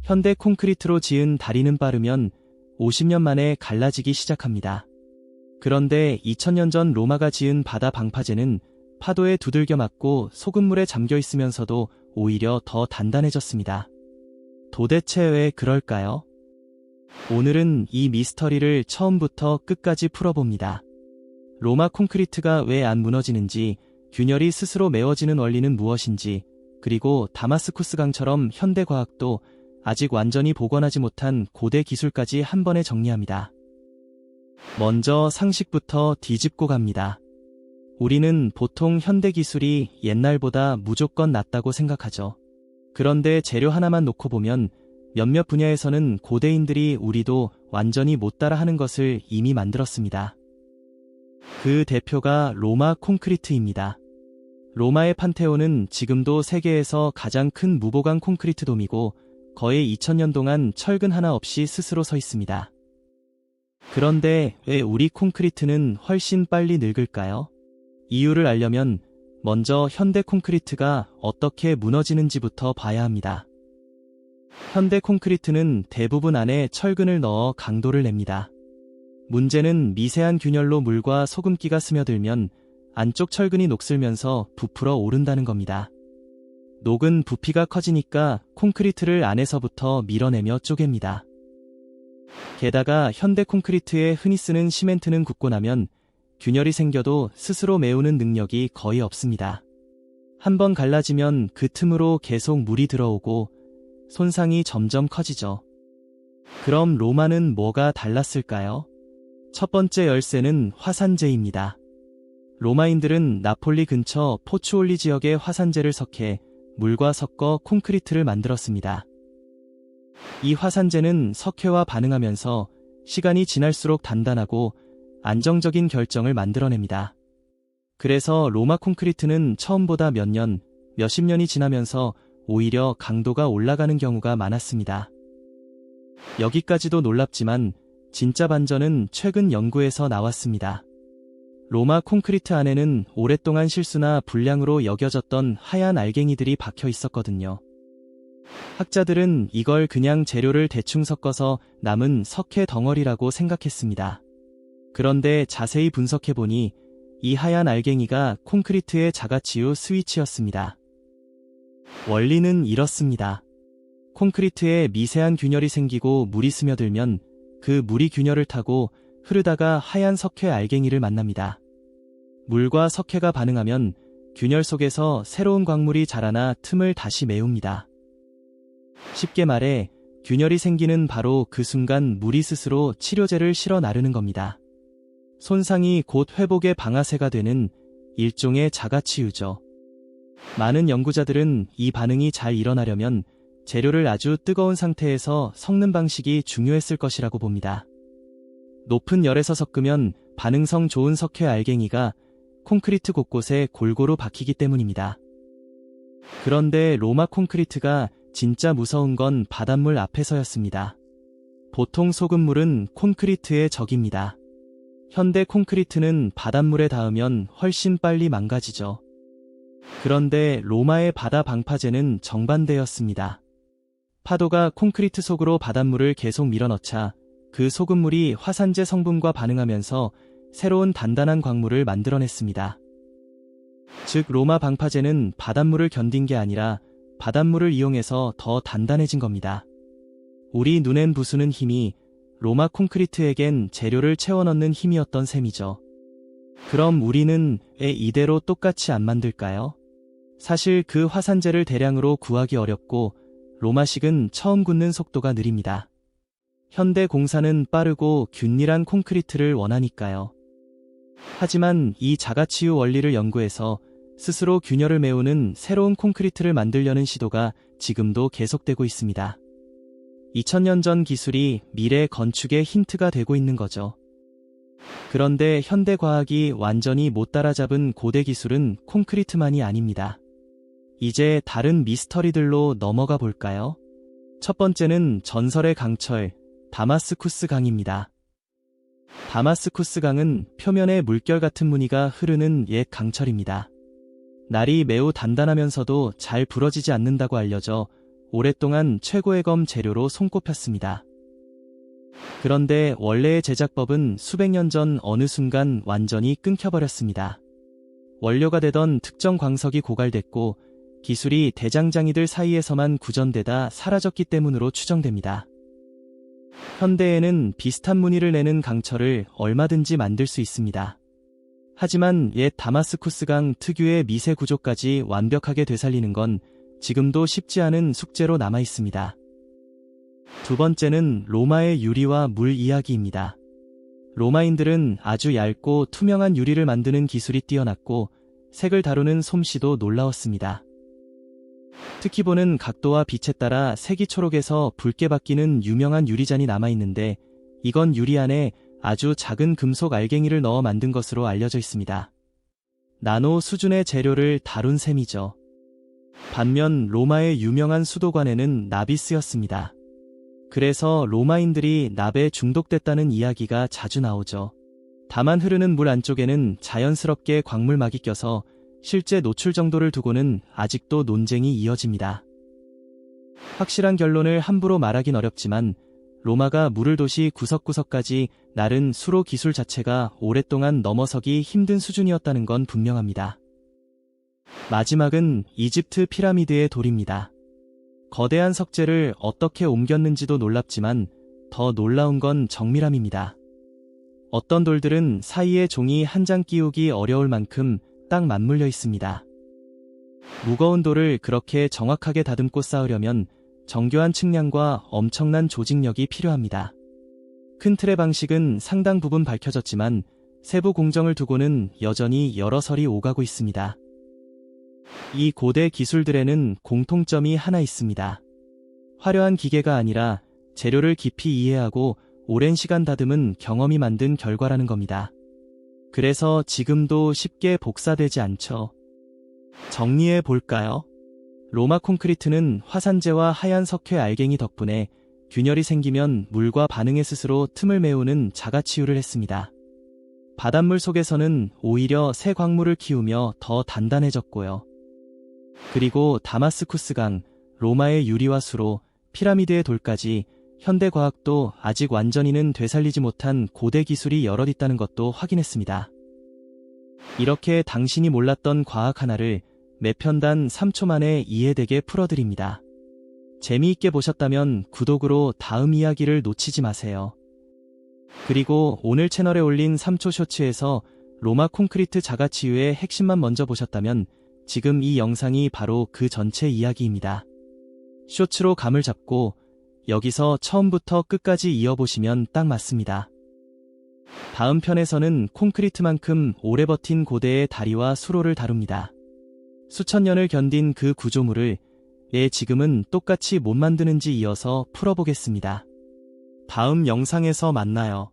현대 콘크리트로 지은 다리는 빠르면 50년 만에 갈라지기 시작합니다. 그런데 2000년 전 로마가 지은 바다 방파제는 파도에 두들겨 맞고 소금물에 잠겨 있으면서도 오히려 더 단단해졌습니다. 도대체 왜 그럴까요? 오늘은 이 미스터리를 처음부터 끝까지 풀어봅니다. 로마 콘크리트가 왜 안 무너지는지, 균열이 스스로 메워지는 원리는 무엇인지, 그리고 다마스쿠스 강처럼 현대 과학도 아직 완전히 복원하지 못한 고대 기술까지 한 번에 정리합니다. 먼저 상식부터 뒤집고 갑니다. 우리는 보통 현대 기술이 옛날보다 무조건 낫다고 생각하죠. 그런데 재료 하나만 놓고 보면 몇몇 분야에서는 고대인들이 우리도 완전히 못 따라 하는 것을 이미 만들었습니다. 그 대표가 로마 콘크리트입니다. 로마의 판테온은 지금도 세계에서 가장 큰 무보강 콘크리트 돔이고 거의 2000년 동안 철근 하나 없이 스스로 서 있습니다. 그런데 왜 우리 콘크리트는 훨씬 빨리 늙을까요? 이유를 알려면 먼저 현대 콘크리트가 어떻게 무너지는지부터 봐야 합니다. 현대 콘크리트는 대부분 안에 철근을 넣어 강도를 냅니다. 문제는 미세한 균열로 물과 소금기가 스며들면 안쪽 철근이 녹슬면서 부풀어 오른다는 겁니다. 녹은 부피가 커지니까 콘크리트를 안에서부터 밀어내며 쪼갭니다. 게다가 현대 콘크리트에 흔히 쓰는 시멘트는 굳고 나면 균열이 생겨도 스스로 메우는 능력이 거의 없습니다. 한번 갈라지면 그 틈으로 계속 물이 들어오고 손상이 점점 커지죠. 그럼 로마는 뭐가 달랐을까요? 첫 번째 열쇠는 화산재입니다. 로마인들은 나폴리 근처 포추올리 지역에 화산재를 섞해 물과 섞어 콘크리트를 만들었습니다. 이 화산재는 석회와 반응하면서 시간이 지날수록 단단하고 안정적인 결정을 만들어냅니다. 그래서 로마 콘크리트는 처음보다 몇 년, 몇십 년이 지나면서 오히려 강도가 올라가는 경우가 많았습니다. 여기까지도 놀랍지만 진짜 반전은 최근 연구에서 나왔습니다. 로마 콘크리트 안에는 오랫동안 실수나 불량으로 여겨졌던 하얀 알갱이들이 박혀 있었거든요. 학자들은 이걸 그냥 재료를 대충 섞어서 남은 석회 덩어리라고 생각했습니다. 그런데 자세히 분석해보니 이 하얀 알갱이가 콘크리트의 자가치유 스위치였습니다. 원리는 이렇습니다. 콘크리트에 미세한 균열이 생기고 물이 스며들면 그 물이 균열을 타고 흐르다가 하얀 석회 알갱이를 만납니다. 물과 석회가 반응하면 균열 속에서 새로운 광물이 자라나 틈을 다시 메웁니다. 쉽게 말해 균열이 생기는 바로 그 순간 물이 스스로 치료제를 실어 나르는 겁니다. 손상이 곧 회복의 방아쇠가 되는 일종의 자가치유죠. 많은 연구자들은 이 반응이 잘 일어나려면 재료를 아주 뜨거운 상태에서 섞는 방식이 중요했을 것이라고 봅니다. 높은 열에서 섞으면 반응성 좋은 석회 알갱이가 콘크리트 곳곳에 골고루 박히기 때문입니다. 그런데 로마 콘크리트가 진짜 무서운 건 바닷물 앞에서였습니다. 보통 소금물은 콘크리트의 적입니다. 현대 콘크리트는 바닷물에 닿으면 훨씬 빨리 망가지죠. 그런데 로마의 바다 방파제는 정반대였습니다. 파도가 콘크리트 속으로 바닷물을 계속 밀어넣자 그 소금물이 화산재 성분과 반응하면서 새로운 단단한 광물을 만들어냈습니다. 즉 로마 방파제는 바닷물을 견딘 게 아니라 바닷물을 이용해서 더 단단해진 겁니다. 우리 눈엔 부수는 힘이 로마 콘크리트에겐 재료를 채워넣는 힘이었던 셈이죠. 그럼 우리는 왜 이대로 똑같이 안 만들까요? 사실 그 화산재를 대량으로 구하기 어렵고 로마식은 처음 굳는 속도가 느립니다. 현대 공사는 빠르고 균일한 콘크리트를 원하니까요. 하지만 이 자가치유 원리를 연구해서 스스로 균열을 메우는 새로운 콘크리트를 만들려는 시도가 지금도 계속되고 있습니다. 2000년 전 기술이 미래 건축의 힌트가 되고 있는 거죠. 그런데 현대 과학이 완전히 못 따라잡은 고대 기술은 콘크리트만이 아닙니다. 이제 다른 미스터리들로 넘어가 볼까요? 첫 번째는 전설의 강철, 다마스쿠스 강입니다. 다마스쿠스 강은 표면에 물결 같은 무늬가 흐르는 옛 강철입니다. 날이 매우 단단하면서도 잘 부러지지 않는다고 알려져 오랫동안 최고의 검 재료로 손꼽혔습니다. 그런데 원래의 제작법은 수백 년 전 어느 순간 완전히 끊겨버렸습니다. 원료가 되던 특정 광석이 고갈됐고 기술이 대장장이들 사이에서만 구전되다 사라졌기 때문으로 추정됩니다. 현대에는 비슷한 무늬를 내는 강철을 얼마든지 만들 수 있습니다. 하지만 옛 다마스쿠스강 특유의 미세 구조까지 완벽하게 되살리는 건 지금도 쉽지 않은 숙제로 남아 있습니다. 두 번째는 로마의 유리와 물 이야기입니다. 로마인들은 아주 얇고 투명한 유리를 만드는 기술이 뛰어났고 색을 다루는 솜씨도 놀라웠습니다. 특히 보는 각도와 빛에 따라 색이 초록에서 붉게 바뀌는 유명한 유리잔이 남아있는데 이건 유리 안에 아주 작은 금속 알갱이를 넣어 만든 것으로 알려져 있습니다. 나노 수준의 재료를 다룬 셈이죠. 반면 로마의 유명한 수도관에는 납이 쓰였습니다. 그래서 로마인들이 납에 중독됐다는 이야기가 자주 나오죠. 다만 흐르는 물 안쪽에는 자연스럽게 광물막이 껴서 실제 노출 정도를 두고는 아직도 논쟁이 이어집니다. 확실한 결론을 함부로 말하긴 어렵지만 로마가 물을 도시 구석구석까지 나른 수로 기술 자체가 오랫동안 넘어서기 힘든 수준이었다는 건 분명합니다. 마지막은 이집트 피라미드의 돌입니다. 거대한 석재를 어떻게 옮겼는지도 놀랍지만 더 놀라운 건 정밀함입니다. 어떤 돌들은 사이에 종이 한 장 끼우기 어려울 만큼 딱 맞물려 있습니다. 무거운 돌을 그렇게 정확하게 다듬고 쌓으려면 정교한 측량과 엄청난 조직력이 필요합니다. 큰 틀의 방식은 상당 부분 밝혀졌지만 세부 공정을 두고는 여전히 여러 설이 오가고 있습니다. 이 고대 기술들에는 공통점이 하나 있습니다. 화려한 기계가 아니라 재료를 깊이 이해하고 오랜 시간 다듬은 경험이 만든 결과라는 겁니다. 그래서 지금도 쉽게 복사되지 않죠. 정리해 볼까요? 로마 콘크리트는 화산재와 하얀 석회 알갱이 덕분에 균열이 생기면 물과 반응해 스스로 틈을 메우는 자가치유를 했습니다. 바닷물 속에서는 오히려 새 광물을 키우며 더 단단해졌고요. 그리고 다마스쿠스강, 로마의 유리와 수로, 피라미드의 돌까지 현대 과학도 아직 완전히는 되살리지 못한 고대 기술이 여럿 있다는 것도 확인했습니다. 이렇게 당신이 몰랐던 과학 하나를 매 편단 3초 만에 이해되게 풀어드립니다. 재미있게 보셨다면 구독으로 다음 이야기를 놓치지 마세요. 그리고 오늘 채널에 올린 3초 쇼츠에서 로마 콘크리트 자가치유의 핵심만 먼저 보셨다면 지금 이 영상이 바로 그 전체 이야기입니다. 쇼츠로 감을 잡고 여기서 처음부터 끝까지 이어보시면 딱 맞습니다. 다음 편에서는 콘크리트만큼 오래 버틴 고대의 다리와 수로를 다룹니다. 수천 년을 견딘 그 구조물을 왜 지금은 똑같이 못 만드는지 이어서 풀어보겠습니다. 다음 영상에서 만나요.